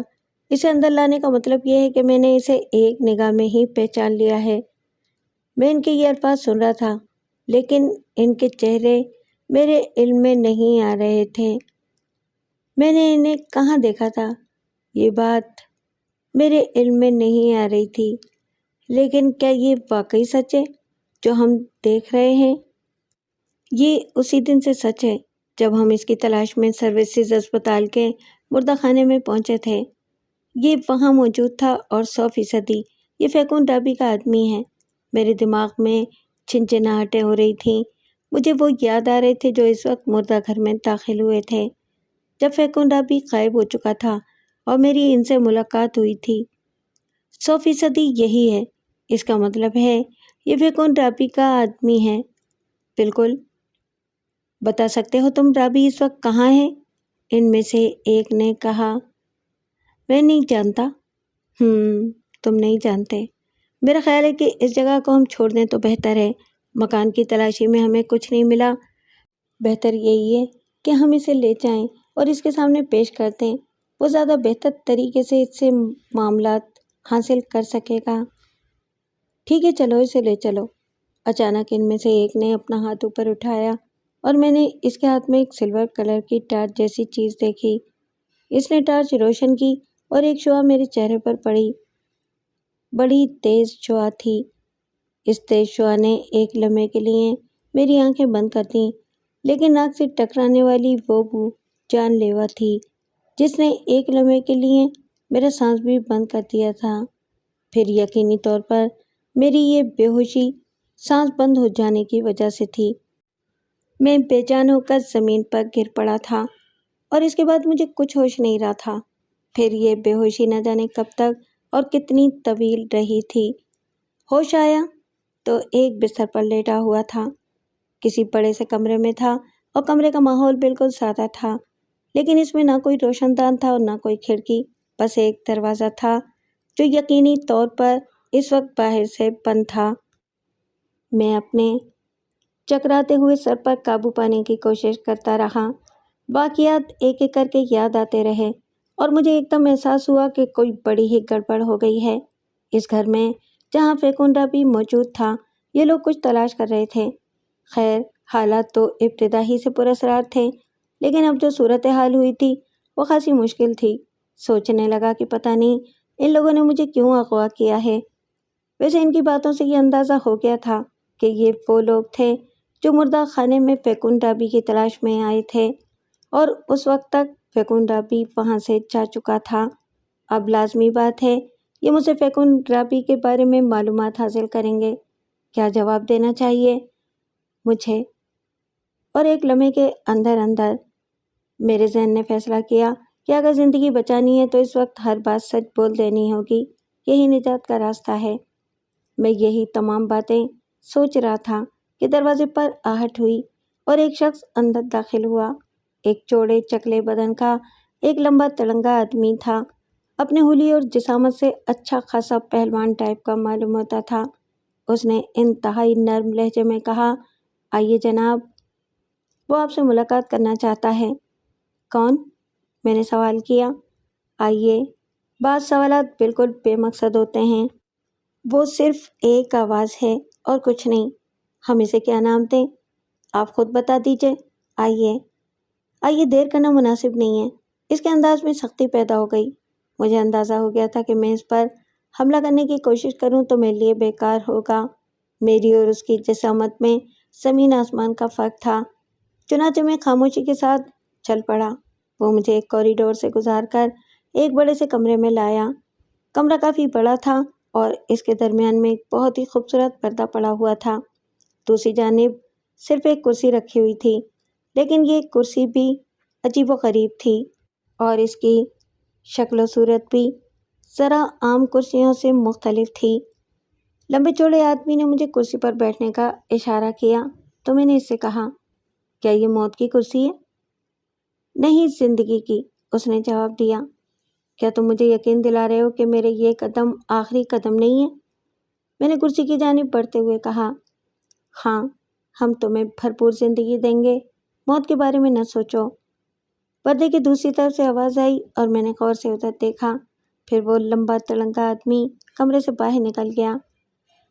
اسے اندر لانے کا مطلب یہ ہے کہ میں نے اسے ایک نگاہ میں ہی پہچان لیا ہے۔ میں ان کے یہ الفاظ سن رہا تھا، لیکن ان کے چہرے میرے علم میں نہیں آ رہے تھے۔ میں نے انہیں کہاں دیکھا تھا؟ یہ بات میرے علم میں نہیں آ رہی تھی۔ لیکن کیا یہ واقعی سچ ہے جو ہم دیکھ رہے ہیں؟ یہ اسی دن سے سچ ہے جب ہم اس کی تلاش میں سروسز اسپتال کے مردہ خانے میں پہنچے تھے۔ یہ وہاں موجود تھا اور 100% یہ فیکون رابی کا آدمی ہے۔ میرے دماغ میں چھنچناہٹیں ہو رہی تھیں۔ مجھے وہ یاد آ رہے تھے جو اس وقت مردہ گھر میں داخل ہوئے تھے، جب فیکون رابی غائب ہو چکا تھا اور میری ان سے ملاقات ہوئی تھی۔ 100% یہی ہے۔ اس کا مطلب ہے یہ فیکون رابی کا آدمی ہے۔ بالکل۔ بتا سکتے ہو تم رابی اس وقت کہاں ہے؟ ان میں سے ایک نے کہا، میں نہیں جانتا۔ تم نہیں جانتے؟ میرا خیال ہے کہ اس جگہ کو ہم چھوڑ دیں تو بہتر ہے۔ مکان کی تلاشی میں ہمیں کچھ نہیں ملا۔ بہتر یہی ہے کہ ہم اسے لے جائیں اور اس کے سامنے پیش کر دیں۔ وہ زیادہ بہتر طریقے سے اس سے معاملات حاصل کر سکے گا۔ ٹھیک ہے، چلو اسے لے چلو۔ اچانک ان میں سے ایک نے اپنا ہاتھ اوپر اٹھایا اور میں نے اس کے ہاتھ میں ایک سلور کلر کی ٹارچ جیسی چیز دیکھی۔ اس نے ٹارچ روشن کی اور ایک شعاع میرے چہرے پر پڑی۔ بڑی تیز شعاع تھی۔ اس تیز شعاع نے ایک لمحے کے لیے میری آنکھیں بند کر دیں، لیکن ناک سے ٹکرانے والی وہ بو جان لیوا تھی جس نے ایک لمحے کے لیے میرا سانس بھی بند کر دیا تھا۔ پھر یقینی طور پر میری یہ بے ہوشی سانس بند ہو جانے کی وجہ سے تھی۔ میں بے جان ہو کر زمین پر گر پڑا تھا اور اس کے بعد مجھے کچھ ہوش نہیں رہا تھا۔ پھر یہ بے ہوشی نہ جانے کب تک اور کتنی طویل رہی تھی۔ ہوش آیا تو ایک بستر پر لیٹا ہوا تھا۔ کسی بڑے سے کمرے میں تھا اور کمرے کا ماحول بالکل سادہ تھا، لیکن اس میں نہ کوئی روشن دان تھا اور نہ کوئی کھڑکی، بس ایک دروازہ تھا جو یقینی طور پر اس وقت باہر سے بند تھا۔ میں اپنے چکراتے ہوئے سر پر قابو پانے کی کوشش کرتا رہا۔ واقعات ایک ایک کر کے یاد آتے رہے اور مجھے ایک دم احساس ہوا کہ کوئی بڑی ہی گڑبڑ ہو گئی ہے۔ اس گھر میں جہاں فیکون رابی موجود تھا، یہ لوگ کچھ تلاش کر رہے تھے۔ خیر، حالات تو ابتدا ہی سے پراسرار تھے، لیکن اب جو صورتحال ہوئی تھی وہ خاصی مشکل تھی۔ سوچنے لگا کہ پتہ نہیں ان لوگوں نے مجھے کیوں اغوا کیا ہے۔ ویسے ان کی باتوں سے یہ اندازہ ہو گیا تھا کہ یہ وہ لوگ تھے جو مردہ خانے میں فیکن رابی کی تلاش میں آئے تھے، اور اس وقت تک فیکن رابی وہاں سے جا چکا تھا۔ اب لازمی بات ہے یہ مجھ سے فیکن رابی کے بارے میں معلومات حاصل کریں گے۔ کیا جواب دینا چاہیے مجھے؟ اور ایک لمحے کے اندر اندر میرے ذہن نے فیصلہ کیا کہ اگر زندگی بچانی ہے تو اس وقت ہر بات سچ بول دینی ہوگی، یہی نجات کا راستہ ہے۔ میں یہی تمام باتیں سوچ رہا تھا کہ دروازے پر آہٹ ہوئی اور ایک شخص اندر داخل ہوا۔ ایک چوڑے چکلے بدن کا ایک لمبا تڑنگا آدمی تھا، اپنے حلیے اور جسامت سے اچھا خاصا پہلوان ٹائپ کا معلوم ہوتا تھا۔ اس نے انتہائی نرم لہجے میں کہا، آئیے جناب، وہ آپ سے ملاقات کرنا چاہتا ہے۔ کون؟ میں نے سوال کیا۔ آئیے، بعض سوالات بالکل بے مقصد ہوتے ہیں، وہ صرف ایک آواز ہے اور کچھ نہیں۔ ہم اسے کیا نام دیں؟ آپ خود بتا دیجئے۔ آئیے دیر کرنا مناسب نہیں ہے۔ اس کے انداز میں سختی پیدا ہو گئی۔ مجھے اندازہ ہو گیا تھا کہ میں اس پر حملہ کرنے کی کوشش کروں تو میرے لیے بیکار ہوگا۔ میری اور اس کی جسامت میں زمین آسمان کا فرق تھا۔ چنانچہ میں خاموشی کے ساتھ چل پڑا۔ وہ مجھے ایک کوریڈور سے گزار کر ایک بڑے سے کمرے میں لایا۔ کمرہ کافی بڑا تھا اور اس کے درمیان میں ایک بہت ہی خوبصورت پردہ پڑا ہوا تھا۔ دوسری جانب صرف ایک کرسی رکھی ہوئی تھی، لیکن یہ کرسی بھی عجیب و غریب تھی اور اس کی شکل و صورت بھی ذرا عام کرسیوں سے مختلف تھی۔ لمبے چوڑے آدمی نے مجھے کرسی پر بیٹھنے کا اشارہ کیا تو میں نے اس سے کہا، کیا یہ موت کی کرسی ہے؟ نہیں، زندگی کی، اس نے جواب دیا۔ کیا تم مجھے یقین دلا رہے ہو کہ میرے یہ قدم آخری قدم نہیں ہے؟ میں نے کرسی کی جانب بڑھتے ہوئے کہا، ہاں، ہم تمہیں بھرپور زندگی دیں گے، موت کے بارے میں نہ سوچو۔ پردے کی دوسری طرف سے آواز آئی اور میں نے غور سے ادھر دیکھا، پھر وہ لمبا تڑنگا آدمی کمرے سے باہر نکل گیا۔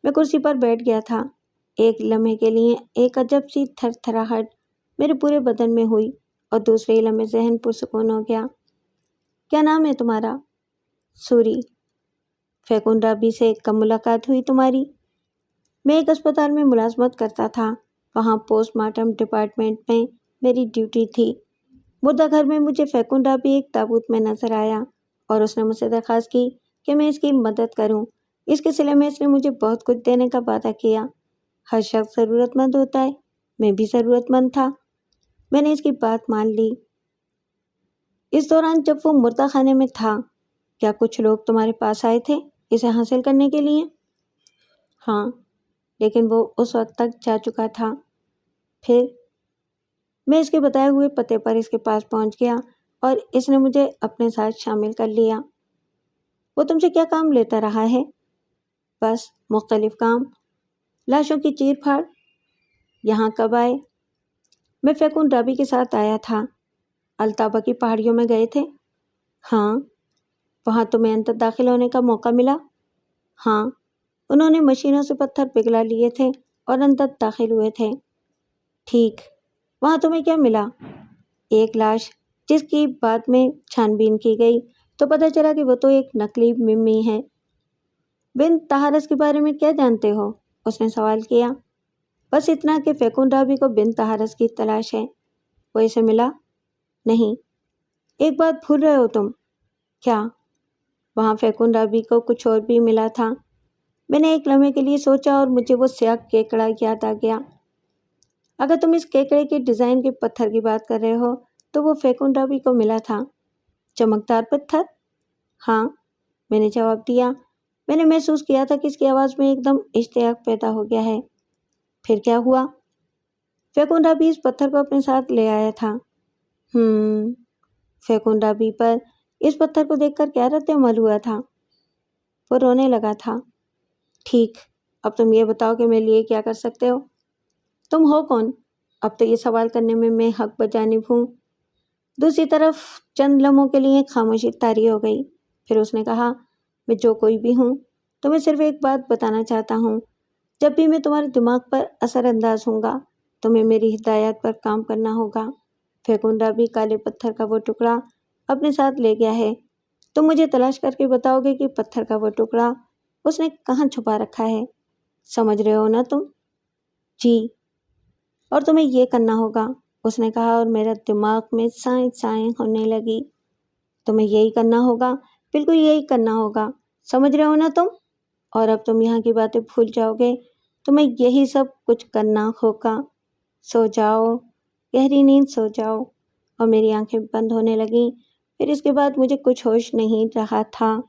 میں کرسی پر بیٹھ گیا تھا۔ ایک لمحے کے لیے ایک عجب سی تھر تھراہٹ میرے پورے بدن میں ہوئی اور دوسرے لمحے ذہن پرسکون ہو گیا۔ کیا نام ہے تمہارا؟ سوری۔ فیکن رابی سے کب ملاقات ہوئی تمہاری؟ میں ایک اسپتال میں ملازمت کرتا تھا، وہاں پوسٹ مارٹم ڈپارٹمنٹ میں میری ڈیوٹی تھی۔ مردہ گھر میں مجھے فیکن رابی ایک تابوت میں نظر آیا اور اس نے مجھ سے درخواست کی کہ میں اس کی مدد کروں۔ اس کے صلے میں اس نے مجھے بہت کچھ دینے کا وعدہ کیا۔ ہر شخص ضرورت مند ہوتا ہے، میں بھی ضرورت مند تھا۔ میں نے اس کی بات مان لی۔ اس دوران جب وہ مردہ خانے میں تھا، کیا کچھ لوگ تمہارے پاس آئے تھے اسے حاصل کرنے کے لیے؟ ہاں، لیکن وہ اس وقت تک جا چکا تھا۔ پھر میں اس کے بتائے ہوئے پتے پر اس کے پاس پہنچ گیا اور اس نے مجھے اپنے ساتھ شامل کر لیا۔ وہ تم سے کیا کام لیتا رہا ہے؟ بس مختلف کام، لاشوں کی چیر پھاڑ۔ یہاں کب آئے؟ میں فیکن رابی کے ساتھ آیا تھا۔ التابا کی پہاڑیوں میں گئے تھے؟ ہاں۔ وہاں تمہیں اندر داخل ہونے کا موقع ملا؟ ہاں، انہوں نے مشینوں سے پتھر پگھلا لیے تھے اور اندر داخل ہوئے تھے۔ ٹھیک، وہاں تمہیں کیا ملا؟ ایک لاش، جس کی بعد میں چھان بین کی گئی تو پتہ چلا کہ وہ تو ایک نقلی ممی ہے۔ بنت طہارس کے بارے میں کیا جانتے ہو؟ اس نے سوال کیا۔ بس اتنا کہ فیکن رابی کو بنت طہارس کی تلاش ہے۔ وہ اسے ملا؟ نہیں۔ ایک بات بھول رہے ہو تم۔ کیا؟ وہاں فیکن رابی کو کچھ اور بھی ملا تھا۔ میں نے ایک لمحے کے لیے سوچا اور مجھے وہ سیاہ کیکڑا یاد آ گیا۔ اگر تم اس کیکڑے کے ڈیزائن کے پتھر کی بات کر رہے ہو تو وہ فیکن رابی کو ملا تھا۔ چمکدار پتھر؟ ہاں، میں نے جواب دیا۔ میں نے محسوس کیا تھا کہ اس کی آواز میں ایک دم اشتیاق پیدا ہو گیا ہے۔ پھر کیا ہوا؟ فیکن رابی اس پتھر کو اپنے ساتھ لے آیا تھا۔ فیکن رابی پر اس پتھر کو دیکھ کر کیا رد عمل ہوا تھا؟ وہ رونے لگا تھا۔ ٹھیک، اب تم یہ بتاؤ کہ میرے لیے کیا کر سکتے ہو؟ تم ہو کون؟ اب تو یہ سوال کرنے میں حق بجانب ہوں۔ دوسری طرف چند لمحوں کے لیے خاموشی طاری ہو گئی۔ پھر اس نے کہا، میں جو کوئی بھی ہوں، تمہیں صرف ایک بات بتانا چاہتا ہوں۔ جب بھی میں تمہارے دماغ پر اثر انداز ہوں گا، تمہیں میری ہدایات پر کام کرنا ہوگا۔ فیکن رابی کالے پتھر کا وہ ٹکڑا اپنے ساتھ لے گیا ہے۔ تم مجھے تلاش کر کے بتاؤ گے کہ پتھر کا وہ ٹکڑا اس نے کہاں چھپا رکھا ہے۔ سمجھ رہے ہو نا تم؟ جی۔ اور تمہیں یہ کرنا ہوگا، اس نے کہا، اور میرا دماغ میں سائیں سائیں ہونے لگی۔ تمہیں یہی کرنا ہوگا، بالکل یہی کرنا ہوگا، سمجھ رہے ہو نا تم؟ اور اب تم یہاں کی باتیں بھول جاؤ گے، تمہیں یہی سب کچھ کرنا ہوگا۔ سو جاؤ، گہری نیند سو جاؤ۔ اور میری آنکھیں بند ہونے لگیں۔ پھر اس کے بعد مجھے کچھ ہوش نہیں رہا تھا۔